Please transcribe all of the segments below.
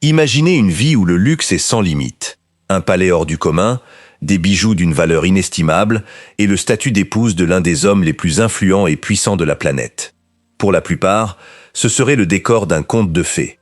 Imaginez une vie où le luxe est sans limite. Un palais hors du commun, des bijoux d'une valeur inestimable et le statut d'épouse de l'un des hommes les plus influents et puissants de la planète. Pour la plupart, ce serait le décor d'un conte de fées.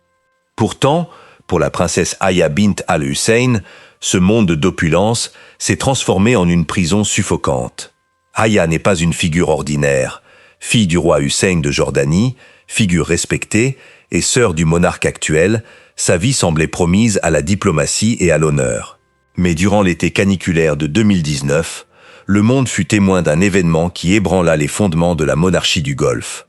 Pourtant, pour la princesse Aya bint al-Hussein, ce monde d'opulence s'est transformé en une prison suffocante. Aya n'est pas une figure ordinaire. Fille du roi Hussein de Jordanie, figure respectée et sœur du monarque actuel, sa vie semblait promise à la diplomatie et à l'honneur. Mais durant l'été caniculaire de 2019, le monde fut témoin d'un événement qui ébranla les fondements de la monarchie du Golfe.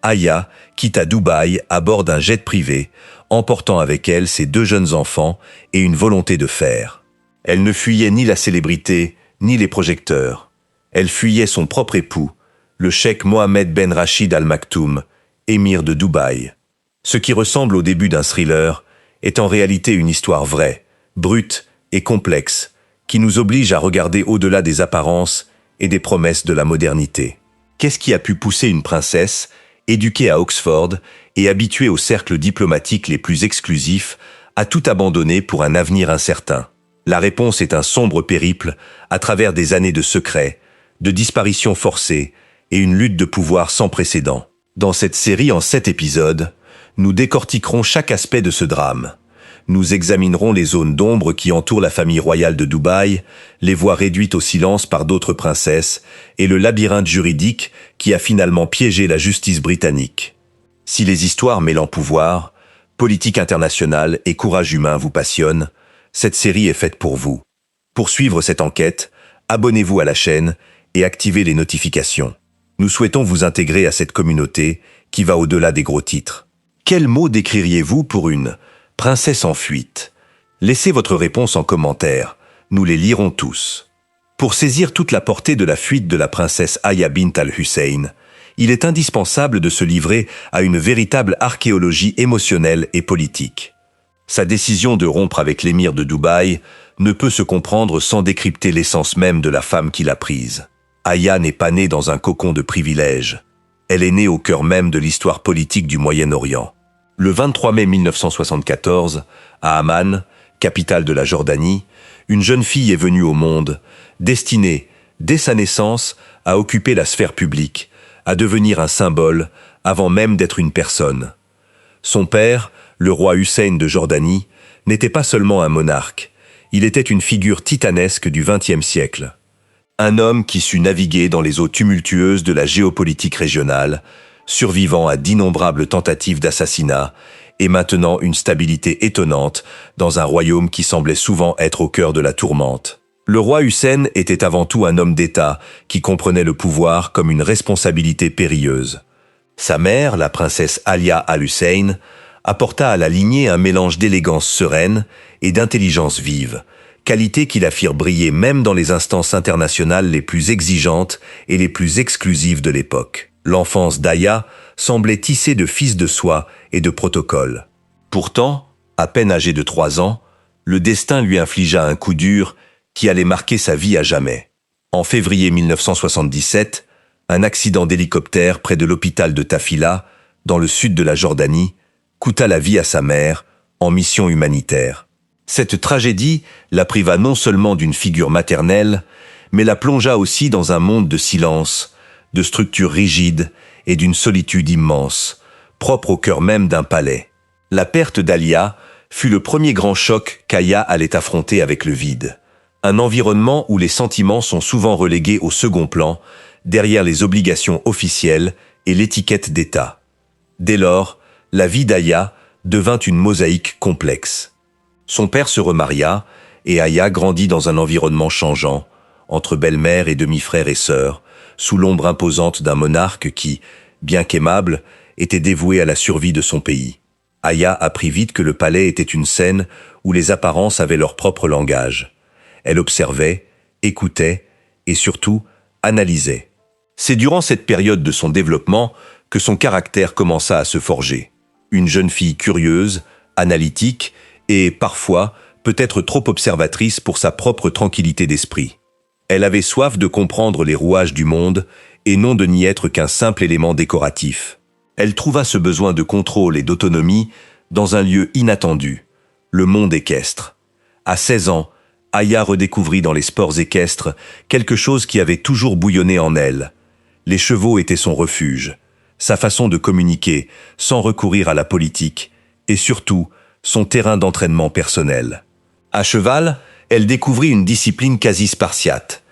Aya quitta Dubaï à bord d'un jet privé, emportant avec elle ses 2 jeunes enfants et une volonté de fer. Elle ne fuyait ni la célébrité, ni les projecteurs. Elle fuyait son propre époux, le cheikh Mohammed Ben Rachid Al Maktoum, émir de Dubaï. Ce qui ressemble au début d'un thriller est en réalité une histoire vraie, brute et complexe, qui nous oblige à regarder au-delà des apparences et des promesses de la modernité. Qu'est-ce qui a pu pousser une princesse, éduquée à Oxford et habituée aux cercles diplomatiques les plus exclusifs, à tout abandonner pour un avenir incertain? La réponse est un sombre périple à travers des années de secrets, de disparitions forcées et une lutte de pouvoir sans précédent. Dans cette série en 7 épisodes, nous décortiquerons chaque aspect de ce drame. Nous examinerons les zones d'ombre qui entourent la famille royale de Dubaï, les voix réduites au silence par d'autres princesses et le labyrinthe juridique qui a finalement piégé la justice britannique. Si les histoires mêlant pouvoir, politique internationale et courage humain vous passionnent, cette série est faite pour vous. Pour suivre cette enquête, abonnez-vous à la chaîne et activez les notifications. Nous souhaitons vous intégrer à cette communauté qui va au-delà des gros titres. Quels mots décririez-vous pour une princesse en fuite? Laissez votre réponse en commentaire, nous les lirons tous. Pour saisir toute la portée de la fuite de la princesse Aya bint al-Hussein, il est indispensable de se livrer à une véritable archéologie émotionnelle et politique. Sa décision de rompre avec l'émir de Dubaï ne peut se comprendre sans décrypter l'essence même de la femme qui l'a prise. Aya n'est pas née dans un cocon de privilèges. Elle est née au cœur même de l'histoire politique du Moyen-Orient. Le 23 mai 1974, à Amman, capitale de la Jordanie, une jeune fille est venue au monde, destinée, dès sa naissance, à occuper la sphère publique, à devenir un symbole, avant même d'être une personne. Son père, le roi Hussein de Jordanie, n'était pas seulement un monarque, il était une figure titanesque du XXe siècle. Un homme qui sut naviguer dans les eaux tumultueuses de la géopolitique régionale, survivant à d'innombrables tentatives d'assassinat et maintenant une stabilité étonnante dans un royaume qui semblait souvent être au cœur de la tourmente. Le roi Hussein était avant tout un homme d'État qui comprenait le pouvoir comme une responsabilité périlleuse. Sa mère, la princesse Alia al-Hussein, apporta à la lignée un mélange d'élégance sereine et d'intelligence vive, qualités qui la firent briller même dans les instances internationales les plus exigeantes et les plus exclusives de l'époque. L'enfance d'Aya semblait tissée de fils de soie et de protocole. Pourtant, à peine âgée de 3 ans, le destin lui infligea un coup dur qui allait marquer sa vie à jamais. En février 1977, un accident d'hélicoptère près de l'hôpital de Tafila, dans le sud de la Jordanie, coûta la vie à sa mère en mission humanitaire. Cette tragédie la priva non seulement d'une figure maternelle, mais la plongea aussi dans un monde de silence, de structures rigides et d'une solitude immense, propre au cœur même d'un palais. La perte d'Alia fut le premier grand choc qu'Aya allait affronter avec le vide. Un environnement où les sentiments sont souvent relégués au second plan, derrière les obligations officielles et l'étiquette d'État. Dès lors, la vie d'Aya devint une mosaïque complexe. Son père se remaria et Aya grandit dans un environnement changeant, entre belle-mère et demi-frère et sœur, sous l'ombre imposante d'un monarque qui, bien qu'aimable, était dévoué à la survie de son pays. Aya apprit vite que le palais était une scène où les apparences avaient leur propre langage. Elle observait, écoutait et surtout analysait. C'est durant cette période de son développement que son caractère commença à se forger. Une jeune fille curieuse, analytique et parfois peut-être trop observatrice pour sa propre tranquillité d'esprit. Elle avait soif de comprendre les rouages du monde et non de n'y être qu'un simple élément décoratif. Elle trouva ce besoin de contrôle et d'autonomie dans un lieu inattendu, le monde équestre. À 16 ans, Aya redécouvrit dans les sports équestres quelque chose qui avait toujours bouillonné en elle. Les chevaux étaient son refuge, sa façon de communiquer sans recourir à la politique, et surtout, son terrain d'entraînement personnel. À cheval, elle découvrit une discipline quasi spartiate.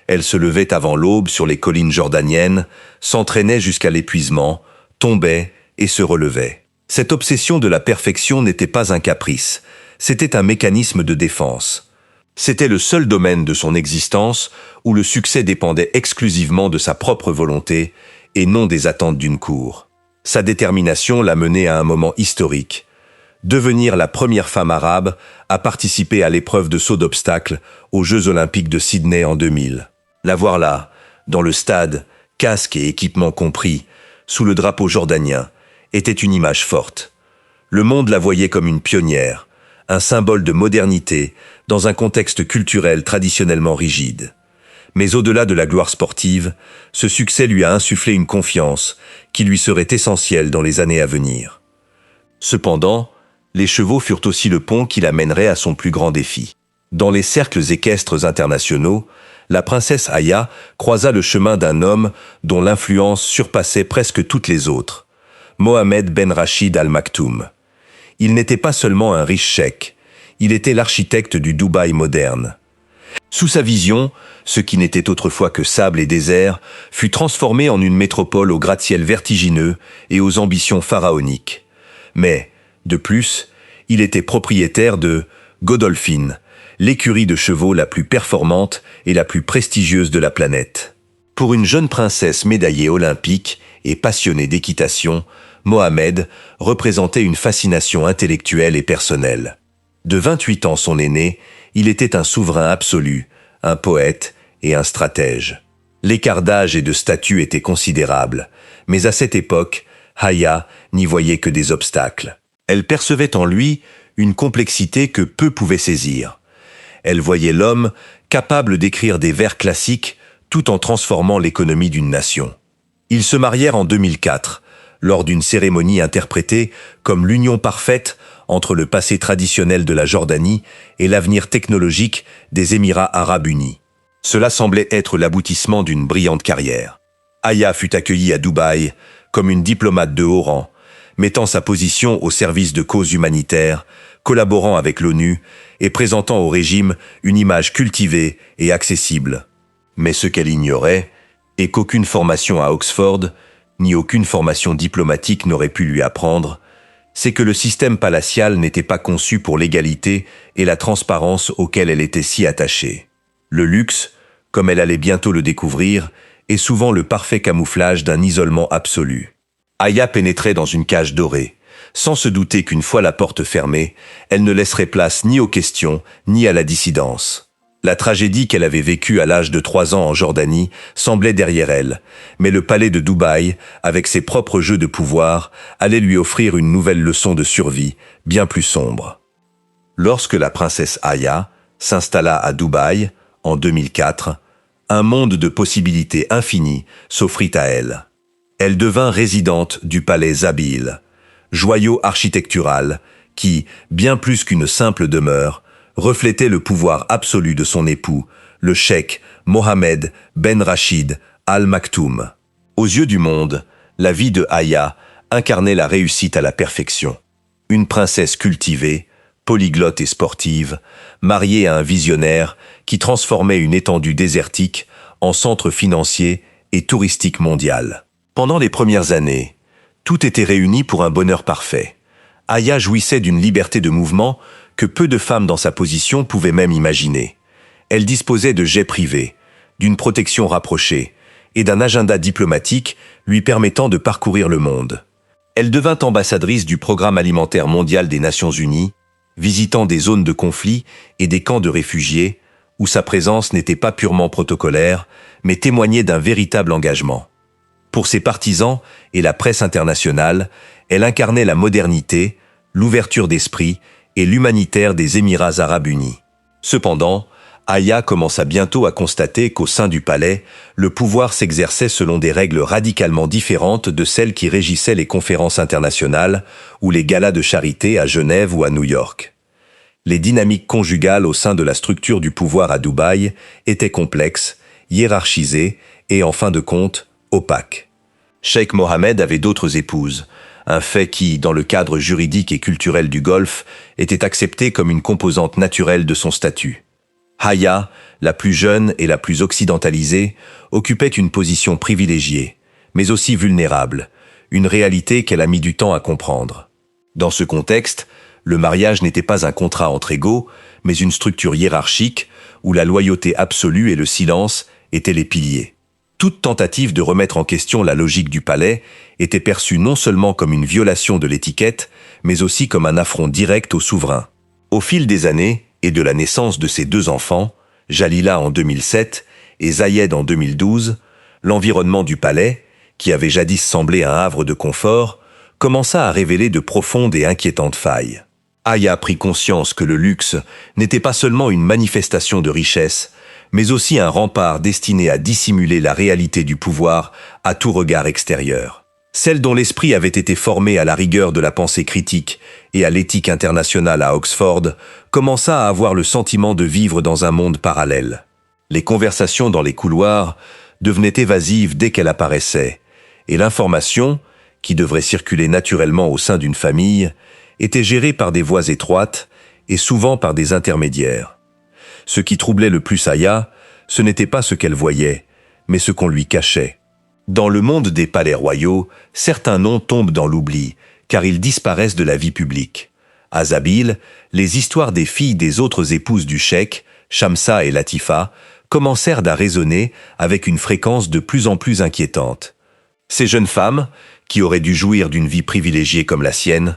Elle se levait avant l'aube sur les collines jordaniennes, s'entraînait jusqu'à l'épuisement, tombait et se relevait. Cette obsession de la perfection n'était pas un caprice, c'était un mécanisme de défense. C'était le seul domaine de son existence où le succès dépendait exclusivement de sa propre volonté et non des attentes d'une cour. Sa détermination l'a menée à un moment historique. Devenir la première femme arabe à participer à l'épreuve de saut d'obstacle aux Jeux Olympiques de Sydney en 2000. La voir là, dans le stade, casque et équipement compris, sous le drapeau jordanien, était une image forte. Le monde la voyait comme une pionnière, un symbole de modernité dans un contexte culturel traditionnellement rigide. Mais au-delà de la gloire sportive, ce succès lui a insufflé une confiance qui lui serait essentielle dans les années à venir. Cependant, les chevaux furent aussi le pont qui l'amènerait à son plus grand défi. Dans les cercles équestres internationaux, la princesse Aya croisa le chemin d'un homme dont l'influence surpassait presque toutes les autres, Mohamed Ben Rachid Al Maktoum. Il n'était pas seulement un riche cheikh, il était l'architecte du Dubaï moderne. Sous sa vision, ce qui n'était autrefois que sable et désert fut transformé en une métropole aux gratte-ciel vertigineux et aux ambitions pharaoniques. Mais, de plus, il était propriétaire de Godolphin, l'écurie de chevaux la plus performante et la plus prestigieuse de la planète. Pour une jeune princesse médaillée olympique et passionnée d'équitation, Mohamed représentait une fascination intellectuelle et personnelle. De 28 ans son aîné, il était un souverain absolu, un poète et un stratège. L'écart d'âge et de statut était considérable, mais à cette époque, Aya n'y voyait que des obstacles. Elle percevait en lui une complexité que peu pouvaient saisir. Elle voyait l'homme capable d'écrire des vers classiques tout en transformant l'économie d'une nation. Ils se marièrent en 2004, lors d'une cérémonie interprétée comme l'union parfaite entre le passé traditionnel de la Jordanie et l'avenir technologique des Émirats arabes unis. Cela semblait être l'aboutissement d'une brillante carrière. Aya fut accueillie à Dubaï comme une diplomate de haut rang, mettant sa position au service de causes humanitaires, collaborant avec l'ONU et présentant au régime une image cultivée et accessible. Mais ce qu'elle ignorait est qu'aucune formation à Oxford, ni aucune formation diplomatique n'aurait pu lui apprendre, c'est que le système palatial n'était pas conçu pour l'égalité et la transparence auxquelles elle était si attachée. Le luxe, comme elle allait bientôt le découvrir, est souvent le parfait camouflage d'un isolement absolu. Aya pénétrait dans une cage dorée, sans se douter qu'une fois la porte fermée, elle ne laisserait place ni aux questions, ni à la dissidence. La tragédie qu'elle avait vécue à l'âge de 3 ans en Jordanie semblait derrière elle, mais le palais de Dubaï, avec ses propres jeux de pouvoir, allait lui offrir une nouvelle leçon de survie, bien plus sombre. Lorsque la princesse Aya s'installa à Dubaï, en 2004, un monde de possibilités infinies s'offrit à elle. Elle devint résidente du palais Zabeel, joyau architectural qui, bien plus qu'une simple demeure, reflétait le pouvoir absolu de son époux, le cheikh Mohamed Ben Rachid Al Maktoum. Aux yeux du monde, la vie de Aya incarnait la réussite à la perfection. Une princesse cultivée, polyglotte et sportive, mariée à un visionnaire qui transformait une étendue désertique en centre financier et touristique mondial. Pendant les premières années, tout était réuni pour un bonheur parfait. Aya jouissait d'une liberté de mouvement que peu de femmes dans sa position pouvaient même imaginer. Elle disposait de jets privés, d'une protection rapprochée et d'un agenda diplomatique lui permettant de parcourir le monde. Elle devint ambassadrice du Programme alimentaire mondial des Nations Unies, visitant des zones de conflit et des camps de réfugiés où sa présence n'était pas purement protocolaire, mais témoignait d'un véritable engagement. Pour ses partisans et la presse internationale, elle incarnait la modernité, l'ouverture d'esprit et l'humanitaire des Émirats arabes unis. Cependant, Aya commença bientôt à constater qu'au sein du palais, le pouvoir s'exerçait selon des règles radicalement différentes de celles qui régissaient les conférences internationales ou les galas de charité à Genève ou à New York. Les dynamiques conjugales au sein de la structure du pouvoir à Dubaï étaient complexes, hiérarchisées et, en fin de compte, opaques. Cheikh Mohammed avait d'autres épouses, un fait qui, dans le cadre juridique et culturel du Golfe, était accepté comme une composante naturelle de son statut. Haya, la plus jeune et la plus occidentalisée, occupait une position privilégiée, mais aussi vulnérable, une réalité qu'elle a mis du temps à comprendre. Dans ce contexte, le mariage n'était pas un contrat entre égaux, mais une structure hiérarchique où la loyauté absolue et le silence étaient les piliers. Toute tentative de remettre en question la logique du palais était perçue non seulement comme une violation de l'étiquette, mais aussi comme un affront direct au souverain. Au fil des années et de la naissance de ses deux enfants, Jalila en 2007 et Zayed en 2012, l'environnement du palais, qui avait jadis semblé un havre de confort, commença à révéler de profondes et inquiétantes failles. Haya prit conscience que le luxe n'était pas seulement une manifestation de richesse, mais aussi un rempart destiné à dissimuler la réalité du pouvoir à tout regard extérieur. Celle dont l'esprit avait été formé à la rigueur de la pensée critique et à l'éthique internationale à Oxford, commença à avoir le sentiment de vivre dans un monde parallèle. Les conversations dans les couloirs devenaient évasives dès qu'elle apparaissait, et l'information, qui devrait circuler naturellement au sein d'une famille, était gérée par des voies étroites et souvent par des intermédiaires. Ce qui troublait le plus Haya, ce n'était pas ce qu'elle voyait, mais ce qu'on lui cachait. Dans le monde des palais royaux, certains noms tombent dans l'oubli, car ils disparaissent de la vie publique. À Zabil, les histoires des filles des autres épouses du cheikh, Shamsa et Latifa, commencèrent à résonner avec une fréquence de plus en plus inquiétante. Ces jeunes femmes, qui auraient dû jouir d'une vie privilégiée comme la sienne,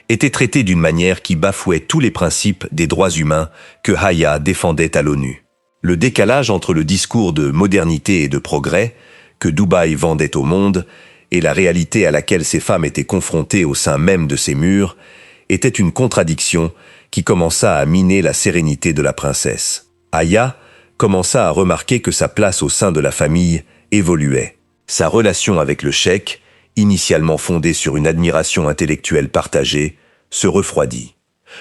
étaient traitées d'une manière qui bafouait tous les principes des droits humains que Haya défendait à l'ONU. Le décalage entre le discours de modernité et de progrès que Dubaï vendait au monde et la réalité à laquelle ces femmes étaient confrontées au sein même de ces murs était une contradiction qui commença à miner la sérénité de la princesse. Haya commença à remarquer que sa place au sein de la famille évoluait. Sa relation avec le cheikh, initialement fondée sur une admiration intellectuelle partagée, se refroidit.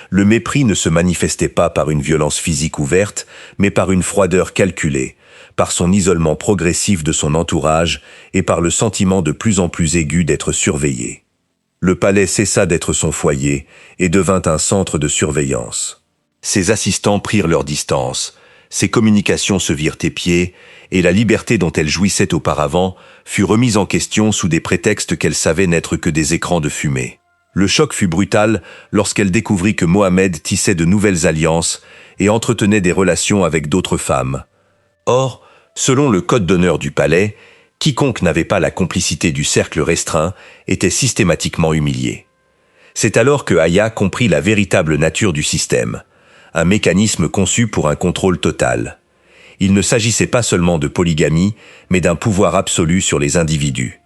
Le mépris ne se manifestait pas par une violence physique ouverte, mais par une froideur calculée, par son isolement progressif de son entourage et par le sentiment de plus en plus aigu d'être surveillé. Le palais cessa d'être son foyer et devint un centre de surveillance. Ses assistants prirent leur distance, ses communications se virent épiées, et la liberté dont elle jouissait auparavant fut remise en question sous des prétextes qu'elle savait n'être que des écrans de fumée. Le choc fut brutal lorsqu'elle découvrit que Mohammed tissait de nouvelles alliances et entretenait des relations avec d'autres femmes. Or, selon le code d'honneur du palais, quiconque n'avait pas la complicité du cercle restreint était systématiquement humilié. C'est alors que Haya comprit la véritable nature du système, un mécanisme conçu pour un contrôle total. Il ne s'agissait pas seulement de polygamie, mais d'un pouvoir absolu sur les individus.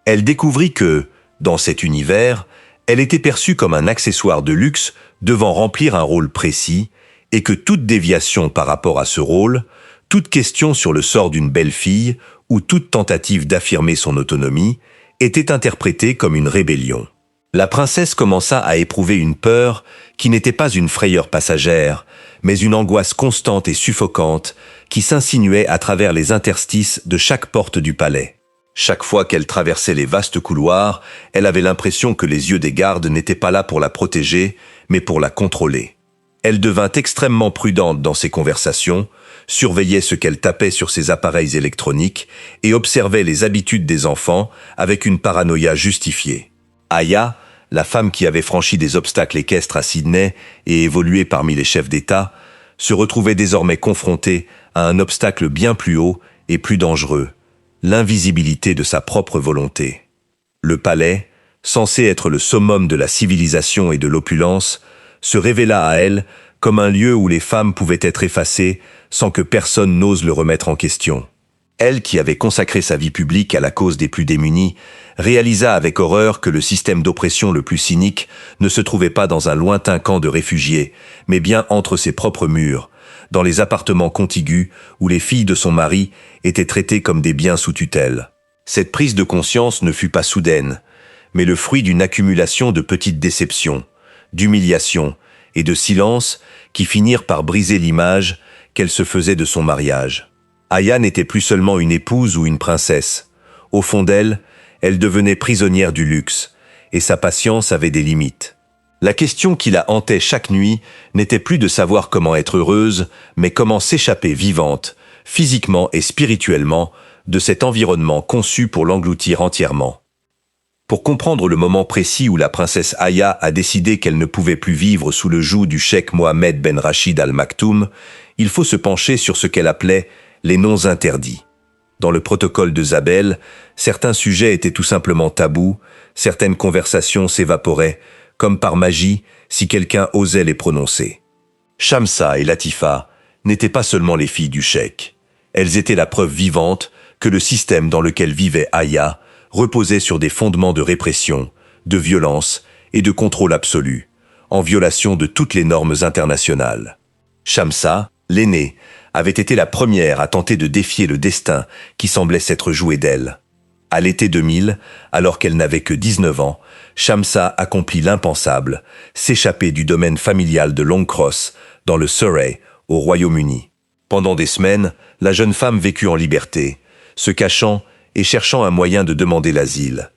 Elle découvrit que, dans cet univers, elle était perçue comme un accessoire de luxe devant remplir un rôle précis, et que toute déviation par rapport à ce rôle, toute question sur le sort d'une belle fille ou toute tentative d'affirmer son autonomie était interprétée comme une rébellion. La princesse commença à éprouver une peur qui n'était pas une frayeur passagère, mais une angoisse constante et suffocante qui s'insinuait à travers les interstices de chaque porte du palais. Chaque fois qu'elle traversait les vastes couloirs, elle avait l'impression que les yeux des gardes n'étaient pas là pour la protéger, mais pour la contrôler. Elle devint extrêmement prudente dans ses conversations, surveillait ce qu'elle tapait sur ses appareils électroniques et observait les habitudes des enfants avec une paranoïa justifiée. Haya, la femme qui avait franchi des obstacles équestres à Sydney et évolué parmi les chefs d'État, se retrouvait désormais confrontée à un obstacle bien plus haut et plus dangereux, l'invisibilité de sa propre volonté. Le palais, censé être le summum de la civilisation et de l'opulence, se révéla à elle comme un lieu où les femmes pouvaient être effacées sans que personne n'ose le remettre en question. Elle, qui avait consacré sa vie publique à la cause des plus démunis, réalisa avec horreur que le système d'oppression le plus cynique ne se trouvait pas dans un lointain camp de réfugiés, mais bien entre ses propres murs, dans les appartements contigus où les filles de son mari étaient traitées comme des biens sous tutelle. Cette prise de conscience ne fut pas soudaine, mais le fruit d'une accumulation de petites déceptions, d'humiliations et de silence qui finirent par briser l'image qu'elle se faisait de son mariage. Aya n'était plus seulement une épouse ou une princesse. Au fond d'elle, elle devenait prisonnière du luxe, et sa patience avait des limites. La question qui la hantait chaque nuit n'était plus de savoir comment être heureuse, mais comment s'échapper vivante, physiquement et spirituellement, de cet environnement conçu pour l'engloutir entièrement. Pour comprendre le moment précis où la princesse Aya a décidé qu'elle ne pouvait plus vivre sous le joug du cheikh Mohammed ben Rachid Al Maktoum, il faut se pencher sur ce qu'elle appelait les noms interdits. Dans le protocole de Zabel, certains sujets étaient tout simplement tabous, certaines conversations s'évaporaient, comme par magie, si quelqu'un osait les prononcer. Shamsa et Latifa n'étaient pas seulement les filles du cheikh. Elles étaient la preuve vivante que le système dans lequel vivait Aya reposait sur des fondements de répression, de violence et de contrôle absolu, en violation de toutes les normes internationales. Shamsa, l'aînée, avait été la première à tenter de défier le destin qui semblait s'être joué d'elle. À l'été 2000, alors qu'elle n'avait que 19 ans, Shamsa accomplit l'impensable, s'échapper du domaine familial de Long Cross, dans le Surrey, au Royaume-Uni. Pendant des semaines, la jeune femme vécut en liberté, se cachant et cherchant un moyen de demander l'asile.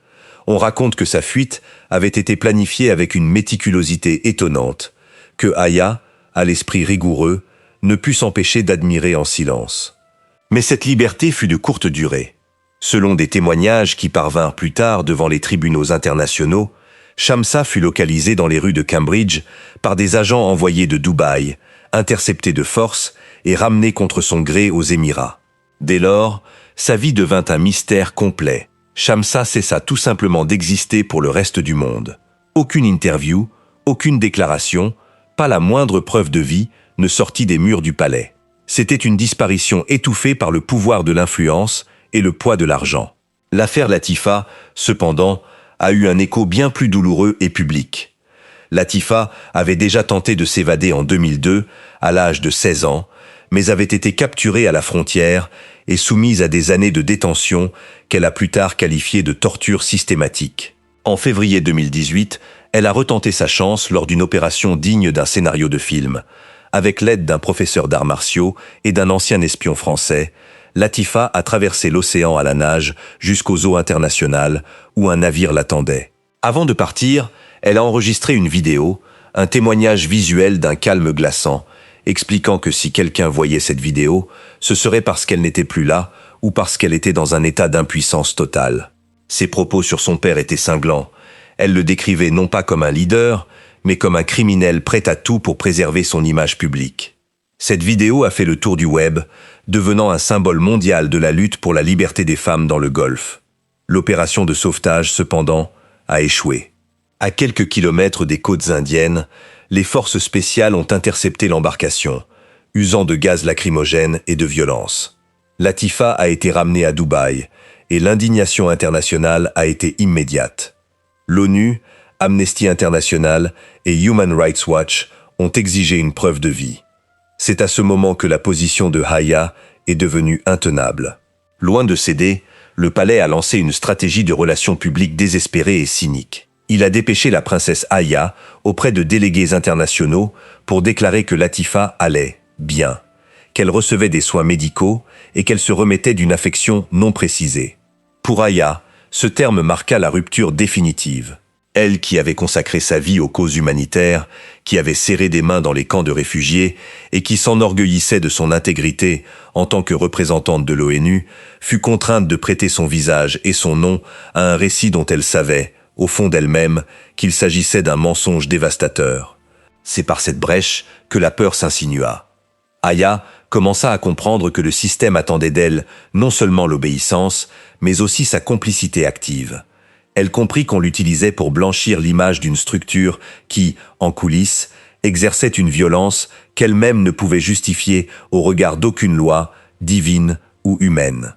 On raconte que sa fuite avait été planifiée avec une méticulosité étonnante, que Aya, à l'esprit rigoureux, ne put s'empêcher d'admirer en silence. Mais cette liberté fut de courte durée. Selon des témoignages qui parvinrent plus tard devant les tribunaux internationaux, Shamsa fut localisée dans les rues de Cambridge par des agents envoyés de Dubaï, interceptés de force et ramenés contre son gré aux Émirats. Dès lors, sa vie devint un mystère complet. Shamsa cessa tout simplement d'exister pour le reste du monde. Aucune interview, aucune déclaration, pas la moindre preuve de vie ne sortit des murs du palais. C'était une disparition étouffée par le pouvoir de l'influence et le poids de l'argent. L'affaire Latifa, cependant, a eu un écho bien plus douloureux et public. Latifa avait déjà tenté de s'évader en 2002, à l'âge de 16 ans, mais avait été capturée à la frontière et soumise à des années de détention qu'elle a plus tard qualifiées de torture systématique. En février 2018, elle a retenté sa chance lors d'une opération digne d'un scénario de film. Avec l'aide d'un professeur d'arts martiaux et d'un ancien espion français, Latifa a traversé l'océan à la nage jusqu'aux eaux internationales où un navire l'attendait. Avant de partir, elle a enregistré une vidéo, un témoignage visuel d'un calme glaçant, expliquant que si quelqu'un voyait cette vidéo, ce serait parce qu'elle n'était plus là ou parce qu'elle était dans un état d'impuissance totale. Ses propos sur son père étaient cinglants. Elle le décrivait non pas comme un leader, mais comme un criminel prêt à tout pour préserver son image publique. Cette vidéo a fait le tour du web, devenant un symbole mondial de la lutte pour la liberté des femmes dans le Golfe. L'opération de sauvetage, cependant, a échoué. À quelques kilomètres des côtes indiennes, les forces spéciales ont intercepté l'embarcation, usant de gaz lacrymogène et de violence. Latifa a été ramenée à Dubaï, et l'indignation internationale a été immédiate. L'ONU, Amnesty International et Human Rights Watch ont exigé une preuve de vie. C'est à ce moment que la position de Aya est devenue intenable. Loin de céder, le palais a lancé une stratégie de relations publiques désespérée et cynique. Il a dépêché la princesse Aya auprès de délégués internationaux pour déclarer que Latifa allait bien, qu'elle recevait des soins médicaux et qu'elle se remettait d'une affection non précisée. Pour Aya, ce terme marqua la rupture définitive. Elle qui avait consacré sa vie aux causes humanitaires, qui avait serré des mains dans les camps de réfugiés et qui s'enorgueillissait de son intégrité en tant que représentante de l'ONU, fut contrainte de prêter son visage et son nom à un récit dont elle savait, au fond d'elle-même, qu'il s'agissait d'un mensonge dévastateur. C'est par cette brèche que la peur s'insinua. Aya commença à comprendre que le système attendait d'elle non seulement l'obéissance, mais aussi sa complicité active. Elle comprit qu'on l'utilisait pour blanchir l'image d'une structure qui, en coulisses, exerçait une violence qu'elle-même ne pouvait justifier au regard d'aucune loi, divine ou humaine.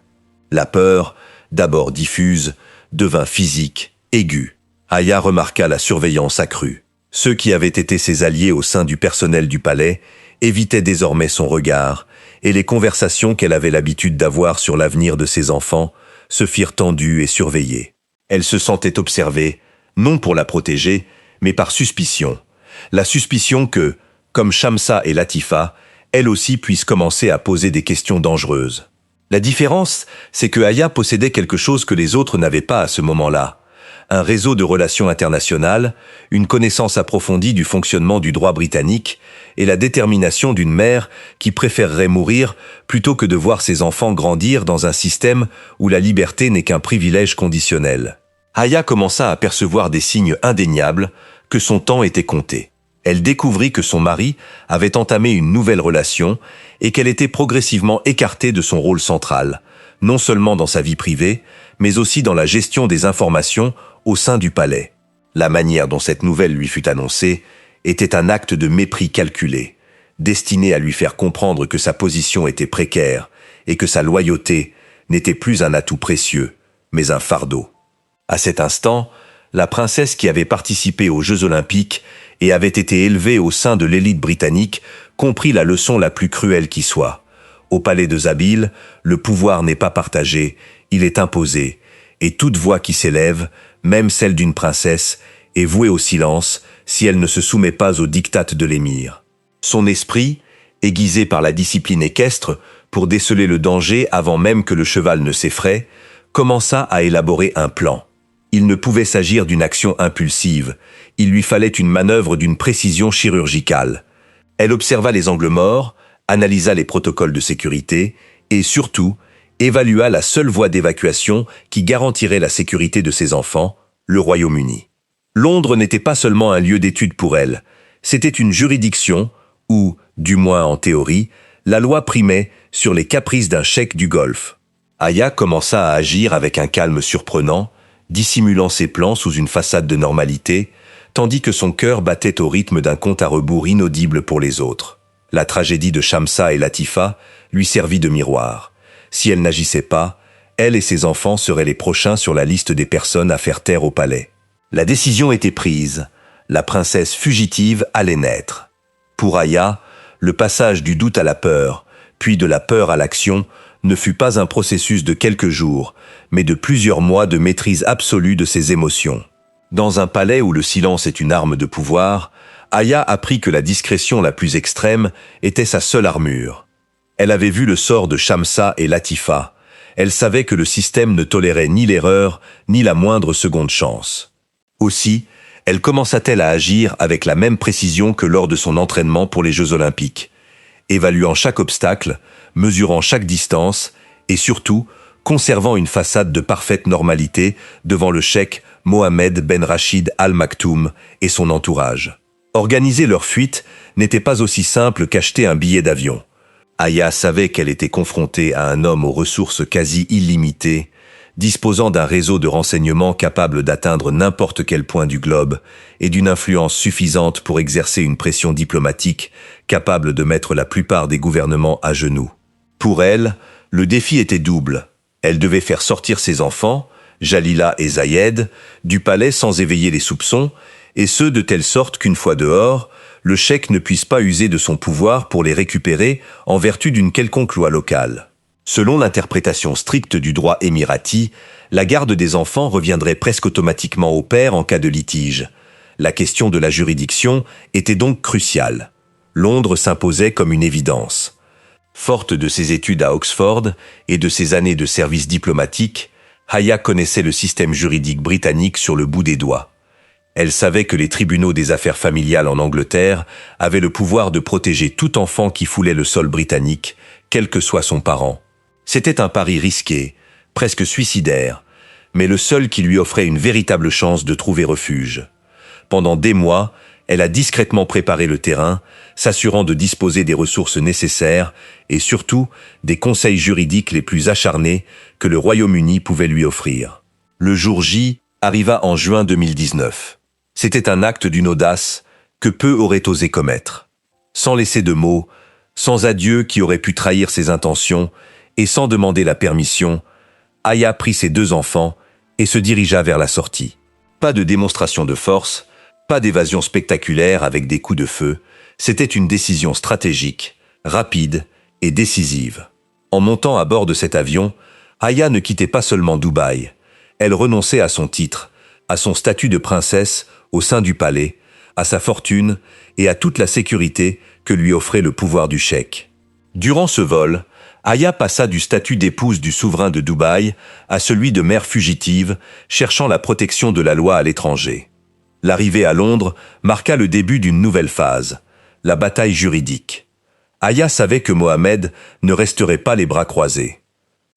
La peur, d'abord diffuse, devint physique, aiguë. Aya remarqua la surveillance accrue. Ceux qui avaient été ses alliés au sein du personnel du palais évitaient désormais son regard, et les conversations qu'elle avait l'habitude d'avoir sur l'avenir de ses enfants se firent tendues et surveillées. Elle se sentait observée, non pour la protéger, mais par suspicion, La suspicion que, comme Shamsa et Latifa, elle aussi puisse commencer à poser des questions dangereuses. La différence, c'est que Aya possédait quelque chose que les autres n'avaient pas à ce moment-là. Un réseau de relations internationales, une connaissance approfondie du fonctionnement du droit britannique et la détermination d'une mère qui préférerait mourir plutôt que de voir ses enfants grandir dans un système où la liberté n'est qu'un privilège conditionnel. Aya commença à percevoir des signes indéniables que son temps était compté. Elle découvrit que son mari avait entamé une nouvelle relation et qu'elle était progressivement écartée de son rôle central, non seulement dans sa vie privée, mais aussi dans la gestion des informations au sein du palais. La manière dont cette nouvelle lui fut annoncée était un acte de mépris calculé, destiné à lui faire comprendre que sa position était précaire et que sa loyauté n'était plus un atout précieux, mais un fardeau. À cet instant, la princesse qui avait participé aux Jeux Olympiques et avait été élevée au sein de l'élite britannique comprit la leçon la plus cruelle qui soit. Au palais de Zabîl, le pouvoir n'est pas partagé, il est imposé, et toute voix qui s'élève, même celle d'une princesse, est vouée au silence si elle ne se soumet pas aux diktats de l'émir. Son esprit, aiguisé par la discipline équestre pour déceler le danger avant même que le cheval ne s'effraie, commença à élaborer un plan. Il ne pouvait s'agir d'une action impulsive, il lui fallait une manœuvre d'une précision chirurgicale. Elle observa les angles morts, analysa les protocoles de sécurité et surtout, évalua la seule voie d'évacuation qui garantirait la sécurité de ses enfants, le Royaume-Uni. Londres n'était pas seulement un lieu d'étude pour elle, c'était une juridiction où, du moins en théorie, la loi primait sur les caprices d'un cheik du Golfe. Aya commença à agir avec un calme surprenant, dissimulant ses plans sous une façade de normalité, tandis que son cœur battait au rythme d'un compte à rebours inaudible pour les autres. La tragédie de Shamsa et Latifa lui servit de miroir. Si elle n'agissait pas, elle et ses enfants seraient les prochains sur la liste des personnes à faire taire au palais. La décision était prise. La princesse fugitive allait naître. Pour Aya, le passage du doute à la peur, puis de la peur à l'action, ne fut pas un processus de quelques jours, mais de plusieurs mois de maîtrise absolue de ses émotions. Dans un palais où le silence est une arme de pouvoir, Aya apprit que la discrétion la plus extrême était sa seule armure. Elle avait vu le sort de Shamsa et Latifa. Elle savait que le système ne tolérait ni l'erreur, ni la moindre seconde chance. Aussi, elle commença-t-elle à agir avec la même précision que lors de son entraînement pour les Jeux Olympiques, évaluant chaque obstacle, mesurant chaque distance et surtout conservant une façade de parfaite normalité devant le cheik Mohamed Ben Rachid Al Maktoum et son entourage. Organiser leur fuite n'était pas aussi simple qu'acheter un billet d'avion. Aya savait qu'elle était confrontée à un homme aux ressources quasi illimitées, disposant d'un réseau de renseignements capable d'atteindre n'importe quel point du globe et d'une influence suffisante pour exercer une pression diplomatique capable de mettre la plupart des gouvernements à genoux. Pour elle, le défi était double. Elle devait faire sortir ses enfants, Jalila et Zayed, du palais sans éveiller les soupçons, et ce de telle sorte qu'une fois dehors, le cheik ne puisse pas user de son pouvoir pour les récupérer en vertu d'une quelconque loi locale. Selon l'interprétation stricte du droit émirati, la garde des enfants reviendrait presque automatiquement au père en cas de litige. La question de la juridiction était donc cruciale. Londres s'imposait comme une évidence. Forte de ses études à Oxford et de ses années de service diplomatique, Aya connaissait le système juridique britannique sur le bout des doigts. Elle savait que les tribunaux des affaires familiales en Angleterre avaient le pouvoir de protéger tout enfant qui foulait le sol britannique, quel que soit son parent. C'était un pari risqué, presque suicidaire, mais le seul qui lui offrait une véritable chance de trouver refuge. Pendant des mois, elle a discrètement préparé le terrain, s'assurant de disposer des ressources nécessaires et surtout des conseils juridiques les plus acharnés que le Royaume-Uni pouvait lui offrir. Le jour J arriva en juin 2019. C'était un acte d'une audace que peu auraient osé commettre. Sans laisser de mots, sans adieu qui aurait pu trahir ses intentions et sans demander la permission, Aya prit ses 2 enfants et se dirigea vers la sortie. Pas de démonstration de force, pas d'évasion spectaculaire avec des coups de feu, c'était une décision stratégique, rapide et décisive. En montant à bord de cet avion, Aya ne quittait pas seulement Dubaï. Elle renonçait à son titre, à son statut de princesse au sein du palais, à sa fortune et à toute la sécurité que lui offrait le pouvoir du cheikh. Durant ce vol, Aya passa du statut d'épouse du souverain de Dubaï à celui de mère fugitive, cherchant la protection de la loi à l'étranger. L'arrivée à Londres marqua le début d'une nouvelle phase, la bataille juridique. Aya savait que Mohamed ne resterait pas les bras croisés.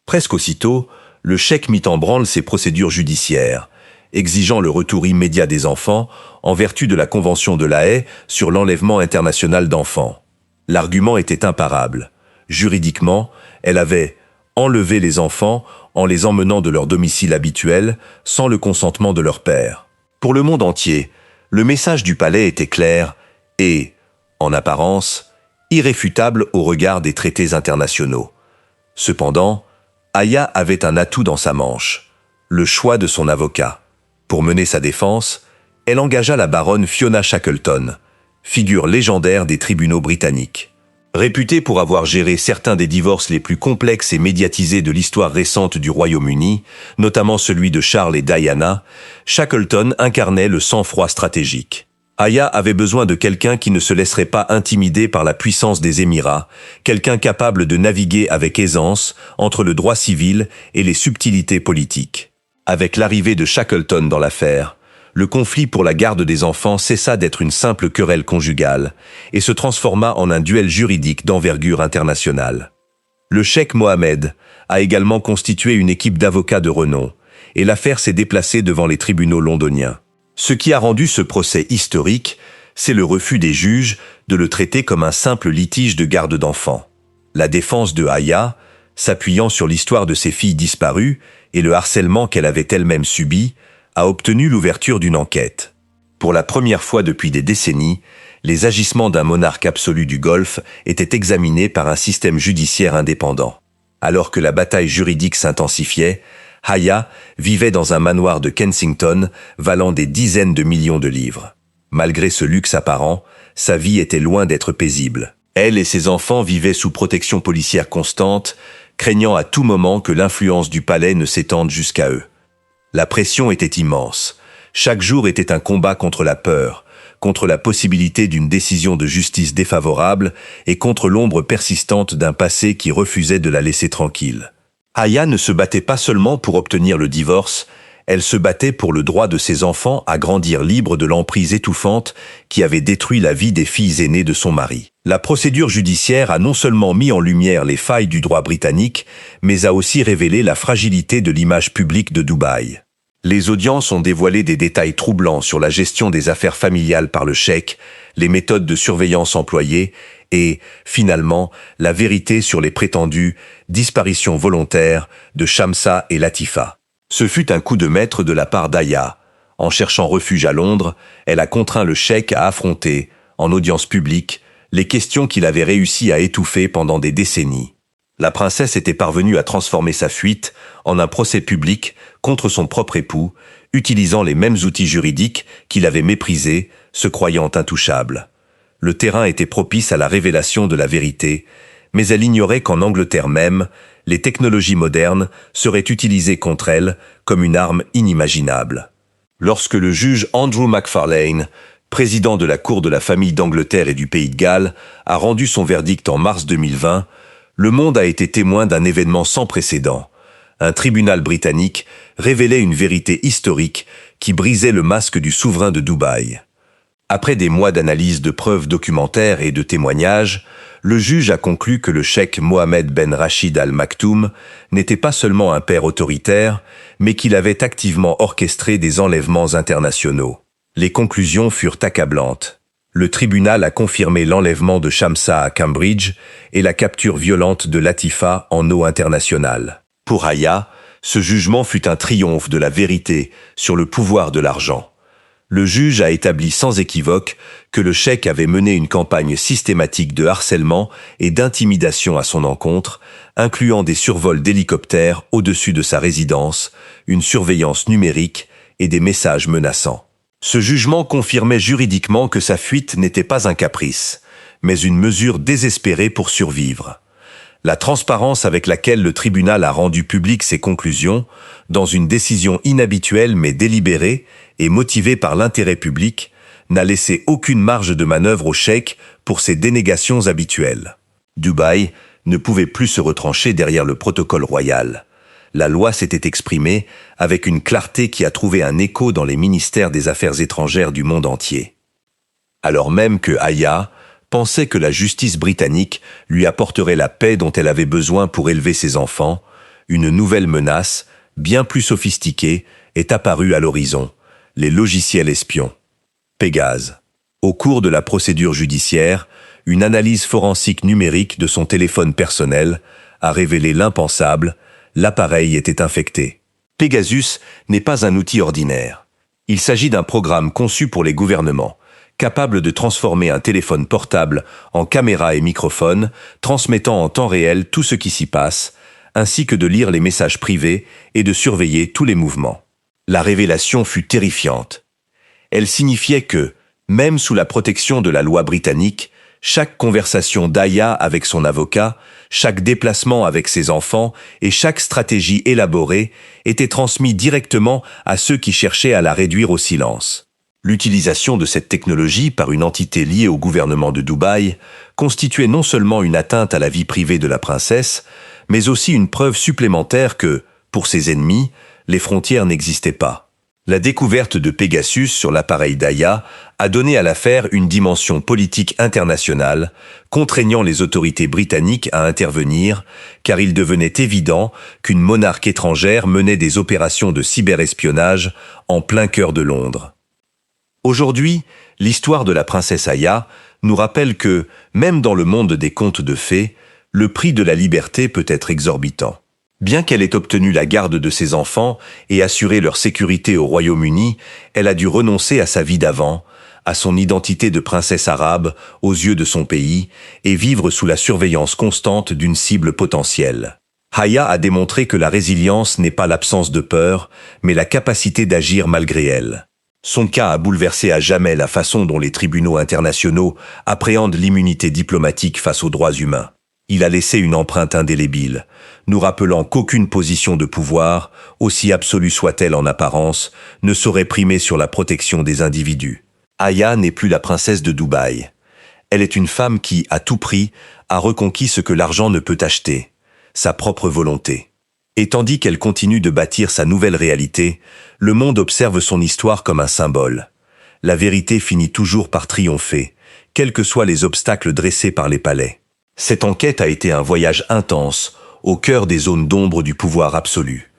Presque aussitôt, le cheikh mit en branle ses procédures judiciaires, exigeant le retour immédiat des enfants en vertu de la Convention de La Haye sur l'enlèvement international d'enfants. L'argument était imparable. Juridiquement, elle avait enlevé les enfants en les emmenant de leur domicile habituel sans le consentement de leur père. Pour le monde entier, le message du palais était clair et, en apparence, irréfutable au regard des traités internationaux. Cependant, Aya avait un atout dans sa manche, le choix de son avocat. Pour mener sa défense, elle engagea la baronne Fiona Shackleton, figure légendaire des tribunaux britanniques. Réputée pour avoir géré certains des divorces les plus complexes et médiatisés de l'histoire récente du Royaume-Uni, notamment celui de Charles et Diana, Shackleton incarnait le sang-froid stratégique. Aya avait besoin de quelqu'un qui ne se laisserait pas intimider par la puissance des Émirats, quelqu'un capable de naviguer avec aisance entre le droit civil et les subtilités politiques. Avec l'arrivée de Shackleton dans l'affaire, le conflit pour la garde des enfants cessa d'être une simple querelle conjugale et se transforma en un duel juridique d'envergure internationale. Le cheikh Mohamed a également constitué une équipe d'avocats de renom et l'affaire s'est déplacée devant les tribunaux londoniens. Ce qui a rendu ce procès historique, c'est le refus des juges de le traiter comme un simple litige de garde d'enfants. La défense de Aya, s'appuyant sur l'histoire de ses filles disparues et le harcèlement qu'elle avait elle-même subi, a obtenu l'ouverture d'une enquête. Pour la première fois depuis des décennies, les agissements d'un monarque absolu du Golfe étaient examinés par un système judiciaire indépendant. Alors que la bataille juridique s'intensifiait, Aya vivait dans un manoir de Kensington valant des dizaines de millions de livres. Malgré ce luxe apparent, sa vie était loin d'être paisible. Elle et ses enfants vivaient sous protection policière constante, craignant à tout moment que l'influence du palais ne s'étende jusqu'à eux. La pression était immense. Chaque jour était un combat contre la peur, contre la possibilité d'une décision de justice défavorable et contre l'ombre persistante d'un passé qui refusait de la laisser tranquille. Aya ne se battait pas seulement pour obtenir le divorce, elle se battait pour le droit de ses enfants à grandir libres de l'emprise étouffante qui avait détruit la vie des filles aînées de son mari. La procédure judiciaire a non seulement mis en lumière les failles du droit britannique, mais a aussi révélé la fragilité de l'image publique de Dubaï. Les audiences ont dévoilé des détails troublants sur la gestion des affaires familiales par le cheikh, les méthodes de surveillance employées et, finalement, la vérité sur les prétendues disparitions volontaires de Shamsa et Latifa. Ce fut un coup de maître de la part d'Aya. En cherchant refuge à Londres, elle a contraint le cheikh à affronter, en audience publique, les questions qu'il avait réussi à étouffer pendant des décennies. La princesse était parvenue à transformer sa fuite en un procès public contre son propre époux, utilisant les mêmes outils juridiques qu'il avait méprisés, se croyant intouchable. Le terrain était propice à la révélation de la vérité, mais elle ignorait qu'en Angleterre même, les technologies modernes seraient utilisées contre elle comme une arme inimaginable. Lorsque le juge Andrew Macfarlane, président de la Cour de la famille d'Angleterre et du Pays de Galles, a rendu son verdict en mars 2020, le monde a été témoin d'un événement sans précédent. Un tribunal britannique révélait une vérité historique qui brisait le masque du souverain de Dubaï. Après des mois d'analyse de preuves documentaires et de témoignages, le juge a conclu que le cheikh Mohammed Ben Rachid Al Maktoum n'était pas seulement un père autoritaire, mais qu'il avait activement orchestré des enlèvements internationaux. Les conclusions furent accablantes. Le tribunal a confirmé l'enlèvement de Shamsa à Cambridge et la capture violente de Latifa en eau internationale. Pour Aya, ce jugement fut un triomphe de la vérité sur le pouvoir de l'argent. Le juge a établi sans équivoque que le cheikh avait mené une campagne systématique de harcèlement et d'intimidation à son encontre, incluant des survols d'hélicoptères au-dessus de sa résidence, une surveillance numérique et des messages menaçants. Ce jugement confirmait juridiquement que sa fuite n'était pas un caprice, mais une mesure désespérée pour survivre. La transparence avec laquelle le tribunal a rendu publiques ses conclusions, dans une décision inhabituelle mais délibérée et motivée par l'intérêt public, n'a laissé aucune marge de manœuvre au cheikh pour ses dénégations habituelles. Dubaï ne pouvait plus se retrancher derrière le protocole royal. La loi s'était exprimée avec une clarté qui a trouvé un écho dans les ministères des Affaires étrangères du monde entier. Alors même que Aya pensait que la justice britannique lui apporterait la paix dont elle avait besoin pour élever ses enfants, une nouvelle menace, bien plus sophistiquée, est apparue à l'horizon, les logiciels espions. Pégase. Au cours de la procédure judiciaire, une analyse forensique numérique de son téléphone personnel a révélé l'impensable, l'appareil était infecté. Pegasus n'est pas un outil ordinaire. Il s'agit d'un programme conçu pour les gouvernements, capable de transformer un téléphone portable en caméra et microphone, transmettant en temps réel tout ce qui s'y passe, ainsi que de lire les messages privés et de surveiller tous les mouvements. La révélation fut terrifiante. Elle signifiait que, même sous la protection de la loi britannique, chaque conversation d'Aya avec son avocat, chaque déplacement avec ses enfants et chaque stratégie élaborée était transmis directement à ceux qui cherchaient à la réduire au silence. L'utilisation de cette technologie par une entité liée au gouvernement de Dubaï constituait non seulement une atteinte à la vie privée de la princesse, mais aussi une preuve supplémentaire que, pour ses ennemis, les frontières n'existaient pas. La découverte de Pegasus sur l'appareil d'Aya a donné à l'affaire une dimension politique internationale, contraignant les autorités britanniques à intervenir, car il devenait évident qu'une monarque étrangère menait des opérations de cyberespionnage en plein cœur de Londres. Aujourd'hui, l'histoire de la princesse Aya nous rappelle que, même dans le monde des contes de fées, le prix de la liberté peut être exorbitant. Bien qu'elle ait obtenu la garde de ses enfants et assuré leur sécurité au Royaume-Uni, elle a dû renoncer à sa vie d'avant, à son identité de princesse arabe aux yeux de son pays et vivre sous la surveillance constante d'une cible potentielle. Aya a démontré que la résilience n'est pas l'absence de peur, mais la capacité d'agir malgré elle. Son cas a bouleversé à jamais la façon dont les tribunaux internationaux appréhendent l'immunité diplomatique face aux droits humains. Il a laissé une empreinte indélébile, nous rappelant qu'aucune position de pouvoir, aussi absolue soit-elle en apparence, ne saurait primer sur la protection des individus. Aya n'est plus la princesse de Dubaï. Elle est une femme qui, à tout prix, a reconquis ce que l'argent ne peut acheter, sa propre volonté. Et tandis qu'elle continue de bâtir sa nouvelle réalité, le monde observe son histoire comme un symbole. La vérité finit toujours par triompher, quels que soient les obstacles dressés par les palais. Cette enquête a été un voyage intense, au cœur des zones d'ombre du pouvoir absolu.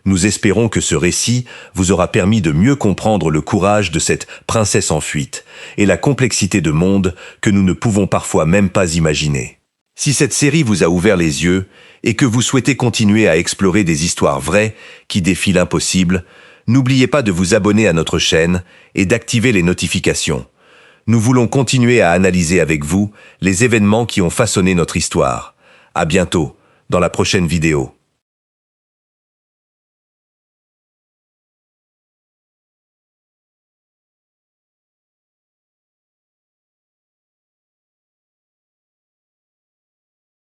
Nous espérons que ce récit vous aura permis de mieux comprendre le courage de cette princesse en fuite et la complexité de monde que nous ne pouvons parfois même pas imaginer. Si cette série vous a ouvert les yeux et que vous souhaitez continuer à explorer des histoires vraies qui défient l'impossible, n'oubliez pas de vous abonner à notre chaîne et d'activer les notifications. Nous voulons continuer à analyser avec vous les événements qui ont façonné notre histoire. À bientôt, dans la prochaine vidéo.